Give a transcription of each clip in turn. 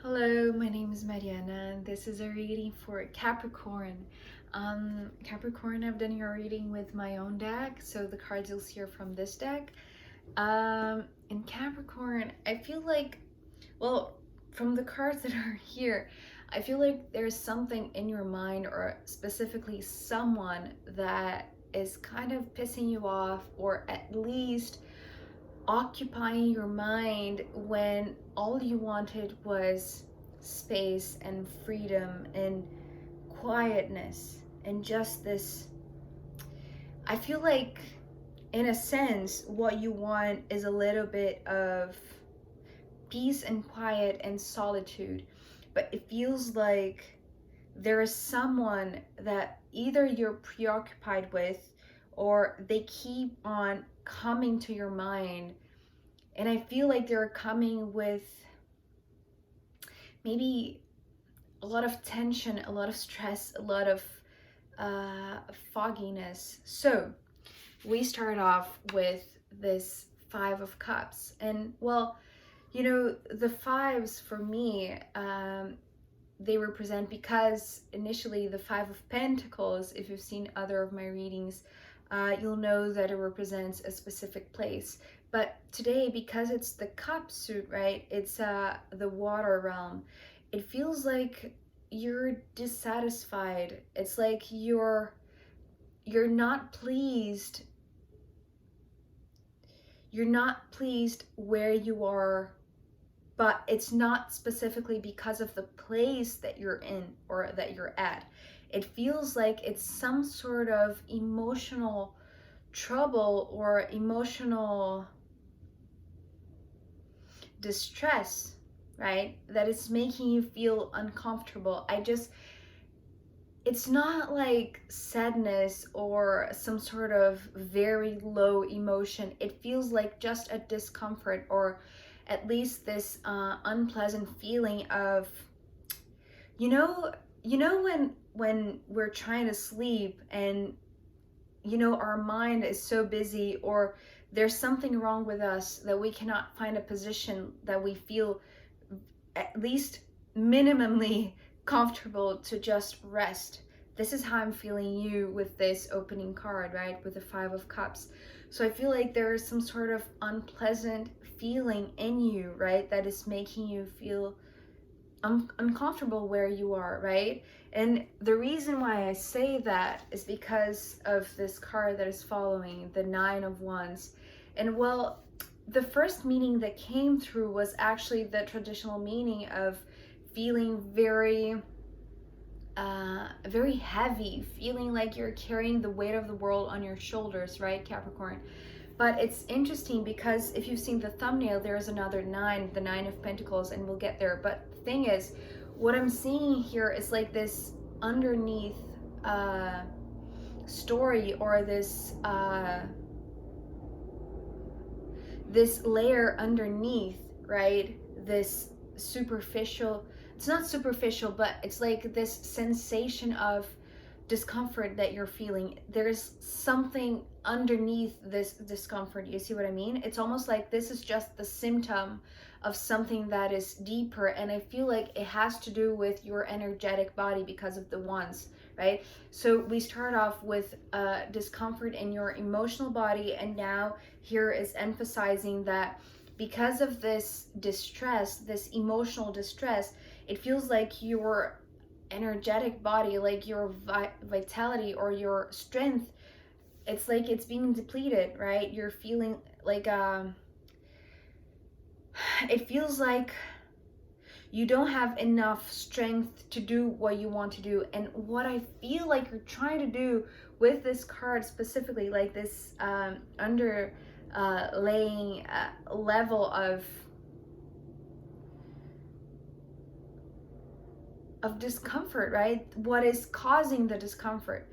Hello, my name is Mariana and this is a reading for Capricorn. Capricorn, I've done your reading with my own deck, so the cards you'll see are from this deck. In Capricorn, I feel like, well, from the cards that are here, I feel like there's something in your mind, or specifically someone that is kind of pissing you off, or at least occupying your mind when all you wanted was space and freedom and quietness and just this. I feel like, in a sense, what you want is a little bit of peace and quiet and solitude, but it feels like there is someone that either you're preoccupied with or they keep on coming to your mind. And I feel like they're coming with maybe a lot of tension, a lot of stress, a lot of fogginess. So we start off with this Five of Cups. And well, you know, the fives for me, they represent, because initially the Five of Pentacles, if you've seen other of my readings, you'll know that it represents a specific place. But today, because it's the cup suit, right, it's the water realm, it feels like you're dissatisfied. It's like you're not pleased. You're not pleased where you are, but it's not specifically because of the place that you're in or that you're at. It feels like it's some sort of emotional trouble or emotional distress, right? That is making you feel uncomfortable. It's not like sadness or some sort of very low emotion. It feels like just a discomfort, or at least this unpleasant feeling of, you know, when we're trying to sleep and our mind is so busy, or there's something wrong with us that we cannot find a position that we feel at least minimally comfortable to just rest. This is how I'm feeling you with this opening card, right? With the Five of Cups. So I feel like there is some sort of unpleasant feeling in you, right? That is making you feel uncomfortable where you are, right? And the reason why I say that is because of this card that is following, the Nine of Wands. And well, the first meaning that came through was actually the traditional meaning of feeling very very heavy, feeling like you're carrying the weight of the world on your shoulders, right, Capricorn? But it's interesting because if you've seen the thumbnail, there is another nine, the Nine of Pentacles, and we'll get there. But the thing is, what I'm seeing here is like this underneath story, or this this layer underneath, right? This superficial, it's not superficial, but it's like this sensation of discomfort that you're feeling. There's something underneath this discomfort. You see what I mean? It's almost like this is just the symptom of something that is deeper, and I feel like it has to do with your energetic body because of the wands, right? So we start off with discomfort in your emotional body, and now here is emphasizing that because of this distress, this emotional distress, it feels like your energetic body, like your vitality or your strength, it's like it's being depleted, right? You're feeling like it feels like you don't have enough strength to do what you want to do. And what I feel like you're trying to do with this card specifically, like this laying level of discomfort, right? What is causing the discomfort?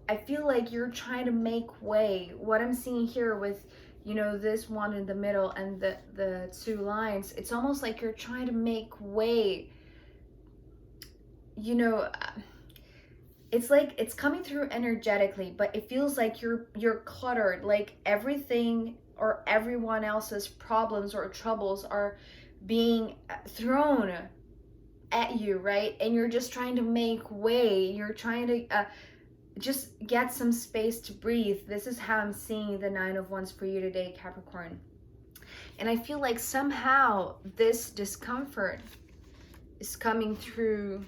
I feel like you're trying to make way. What I'm seeing here with, this one in the middle and the two lines, it's almost like you're trying to make way. It's like it's coming through energetically, but it feels like you're cluttered, like everything or everyone else's problems or troubles are being thrown at you, right? And you're just trying to make way. You're trying to just get some space to breathe. This is how I'm seeing the Nine of Wands for you today, Capricorn. And I feel like somehow this discomfort is coming through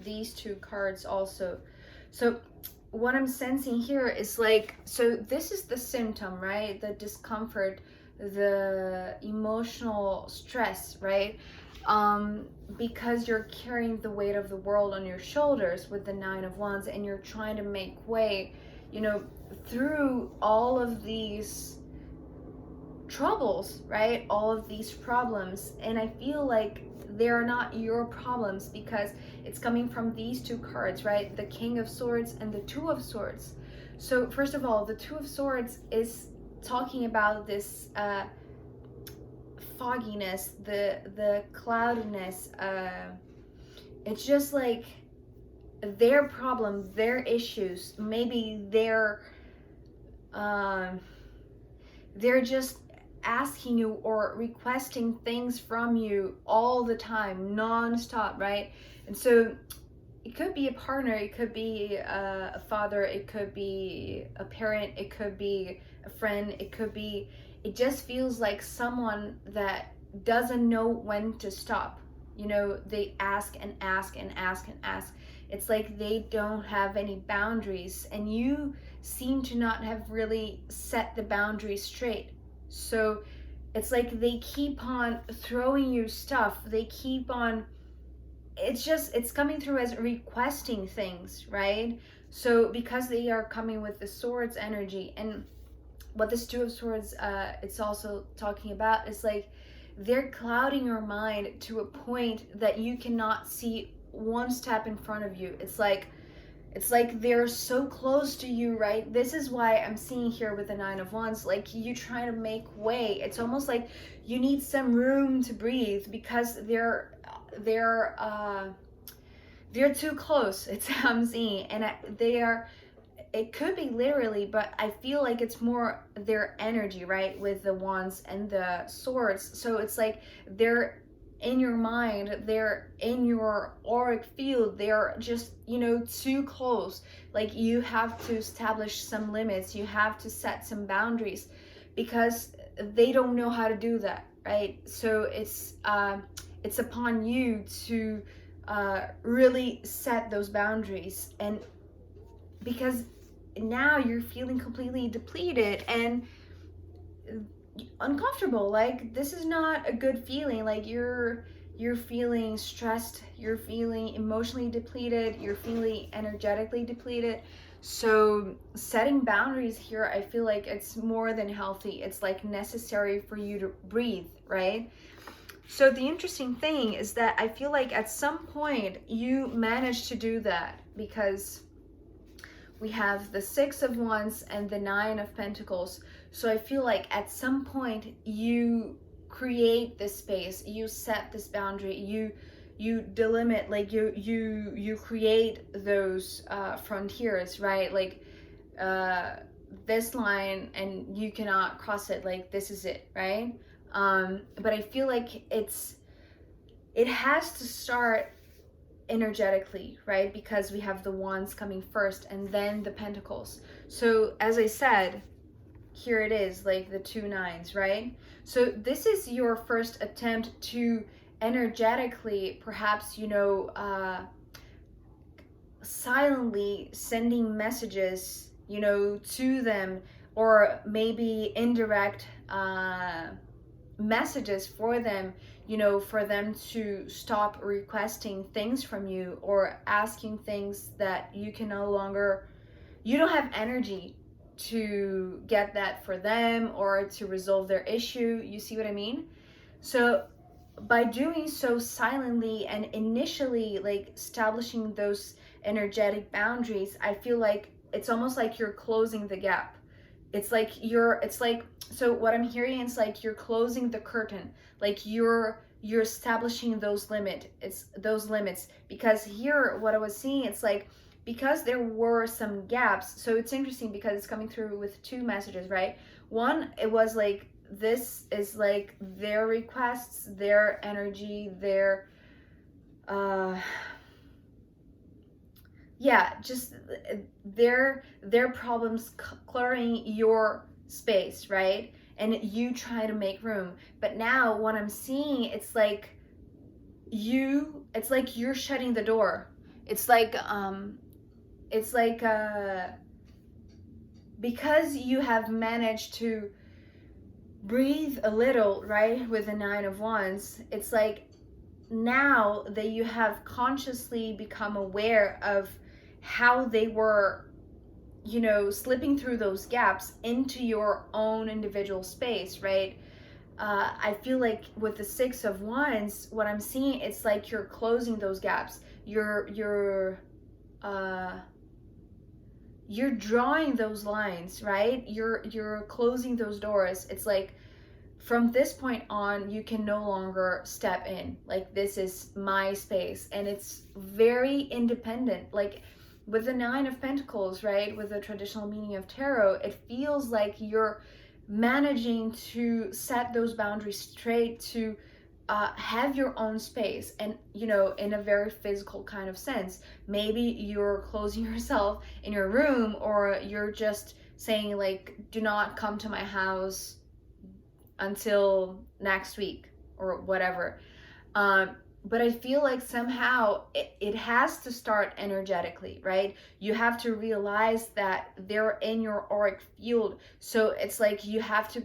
these two cards also. So what I'm sensing here is like, so this is the symptom, right? The discomfort, the emotional stress, right? Because you're carrying the weight of the world on your shoulders with the Nine of Wands, and you're trying to make way, you know, through all of these troubles, right? All of these problems. And I feel like they're not your problems because it's coming from these two cards, right? The King of Swords and the Two of Swords. So first of all, the Two of Swords is talking about this fogginess, the cloudiness. It's just like their problem, their issues, maybe they're just asking you or requesting things from you all the time, non-stop, right? And so it could be a partner, it could be a father, it could be a parent, it could be a friend, it just feels like someone that doesn't know when to stop. You know, they ask and ask and ask and ask. It's like they don't have any boundaries, and you seem to not have really set the boundaries straight. So it's like they keep on throwing you stuff. They keep on, it's coming through as requesting things, right? So because they are coming with the Swords energy, and what this Two of Swords, it's also talking about is like they're clouding your mind to a point that you cannot see one step in front of you. It's like they're so close to you, right? This is why I'm seeing here with the Nine of Wands, like you trying to make way. It's almost like you need some room to breathe because they're too close. It's how I'm seeing, and they are. It could be literally, but I feel like it's more their energy, right? With the Wands and the Swords. So it's like they're in your mind, they're in your auric field, they're just, you know, too close. Like you have to establish some limits, you have to set some boundaries because they don't know how to do that, right? So it's upon you to really set those boundaries, and because now you're feeling completely depleted and uncomfortable. Like this is not a good feeling. Like you're feeling stressed, you're feeling emotionally depleted, you're feeling energetically depleted. So setting boundaries here, I feel like it's more than healthy. It's like necessary for you to breathe, right? So the interesting thing is that I feel like at some point you managed to do that, because we have the Six of Wands and the Nine of Pentacles. So I feel like at some point you create this space, you set this boundary, you delimit, like you create those frontiers, right? Like this line, and you cannot cross it. Like this is it, right? But I feel like it has to start energetically, right? Because we have the Wands coming first and then the Pentacles. So as I said, here it is, like the two nines, right? So this is your first attempt to energetically, perhaps, you know, silently sending messages, you know, to them, or maybe indirect messages for them, you know, for them to stop requesting things from you or asking things that you can no longer, you don't have energy to get that for them or to resolve their issue. You see what I mean? So by doing so silently and initially, like establishing those energetic boundaries, I feel like it's almost like you're closing the gap. It's like so what I'm hearing is like you're closing the curtain, like you're establishing those limits. Because here what I was seeing, it's like, because there were some gaps. So it's interesting because it's coming through with two messages, right? One, it was like, this is like their requests, their energy, their uh yeah, just their problems clearing your space, right? And you try to make room. But now what I'm seeing, it's like you're shutting the door. It's like it's like because you have managed to breathe a little, right, with the Nine of Wands, it's like now that you have consciously become aware of how they were, you know, slipping through those gaps into your own individual space, right? I feel like with the Six of Wands, what I'm seeing, it's like you're closing those gaps. Uh, you're drawing those lines, right? You're closing those doors. It's like from this point on, you can no longer step in. Like, this is my space, and it's very independent. Like with the Nine of Pentacles, right? With the traditional meaning of tarot, it feels like you're managing to set those boundaries straight, to have your own space, and you know, in a very physical kind of sense. Maybe you're closing yourself in your room, or you're just saying like, do not come to my house until next week or whatever. But I feel like somehow it has to start energetically, right? You have to realize that they're in your auric field. So it's like you have to,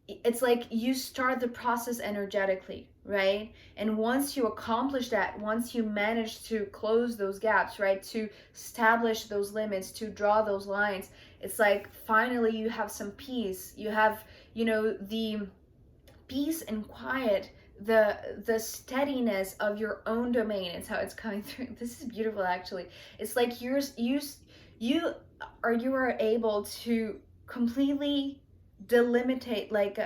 it's like you start the process energetically, right? And once you accomplish that, once you manage to close those gaps, right, to establish those limits, to draw those lines, it's like finally you have some peace. You have, you know, the peace and quiet, the steadiness of your own domain. It's how it's coming through. This is beautiful, actually. It's like you are able to completely delimitate, like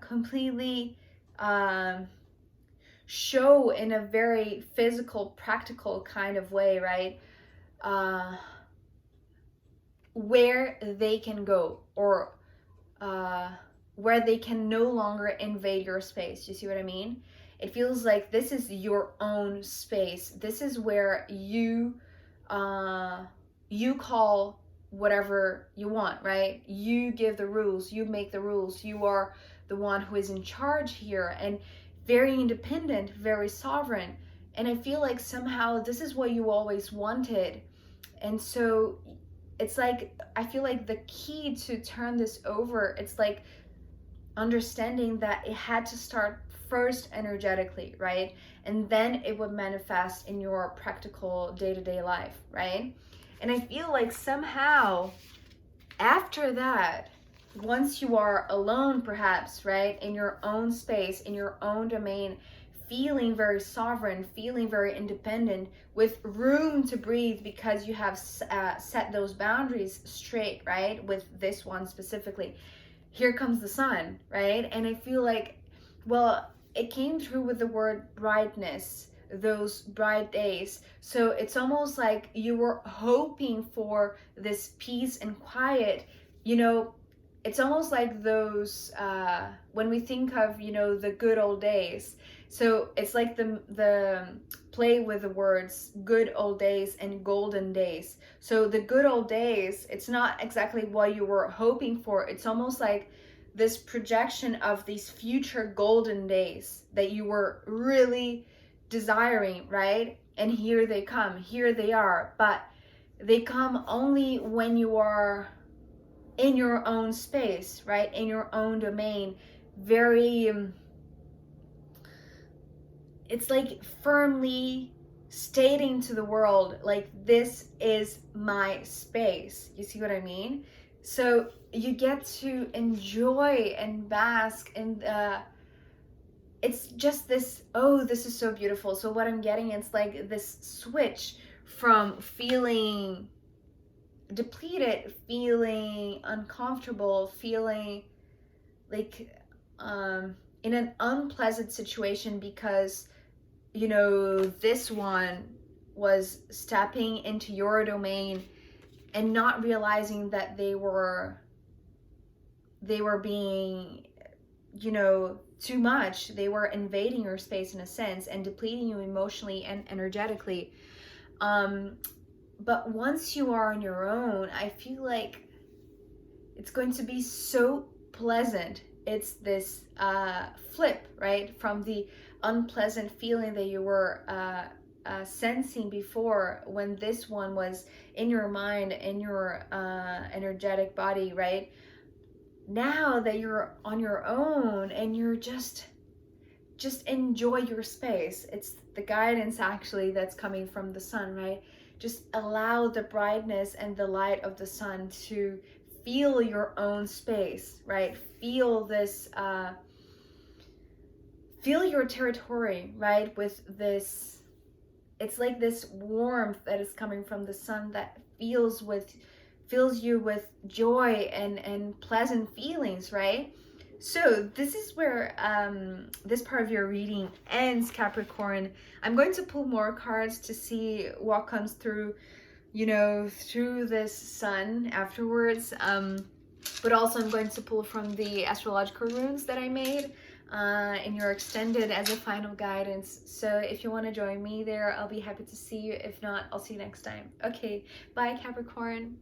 completely show in a very physical, practical kind of way, right? Where they can go, or where they can no longer invade your space. You see what I mean? It feels like this is your own space. This is where you call whatever you want, right? You give the rules, you make the rules. You are the one who is in charge here, and very independent, very sovereign. And I feel like somehow this is what you always wanted. And so it's like, I feel like the key to turn this over, it's like understanding that it had to start first energetically, right? And then it would manifest in your practical day-to-day life, right? And I feel like somehow after that, once you are alone, perhaps, right, in your own space, in your own domain, feeling very sovereign, feeling very independent, with room to breathe because you have set those boundaries straight, right, with this one specifically, here comes the sun, right? And I feel like, well, it came through with the word brightness, those bright days. So it's almost like you were hoping for this peace and quiet. You know, it's almost like those, when we think of, you know, the good old days. So it's like the play with the words good old days and golden days. So the good old days, it's not exactly what you were hoping for. It's almost like this projection of these future golden days that you were really desiring, right? And here they come, here they are. But they come only when you are in your own space, right? In your own domain. Very, it's like firmly stating to the world, like, this is my space. You see what I mean? So you get to enjoy and bask in it's just this, oh, this is so beautiful. So what I'm getting, it's like this switch from feeling depleted, feeling uncomfortable, feeling like in an unpleasant situation because, you know, this one was stepping into your domain and not realizing that they were being, you know, too much. They were invading your space in a sense and depleting you emotionally and energetically. But once you are on your own, I feel like it's going to be so pleasant. It's this flip, right, from the unpleasant feeling that you were sensing before, when this one was in your mind, in your energetic body, right? Now that you're on your own and you're just enjoy your space. It's the guidance actually that's coming from the sun, right? Just allow the brightness and the light of the sun to feel your own space, right? Feel this feel your territory, right? With this, it's like this warmth that is coming from the sun that fills you with joy and pleasant feelings, right? So this is where this part of your reading ends, Capricorn. I'm going to pull more cards to see what comes through, you know, through this sun afterwards. But also I'm going to pull from the astrological runes that I made in your extended as a final guidance. So if you want to join me there, I'll be happy to see you. If not, I'll see you next time. Okay, bye, Capricorn.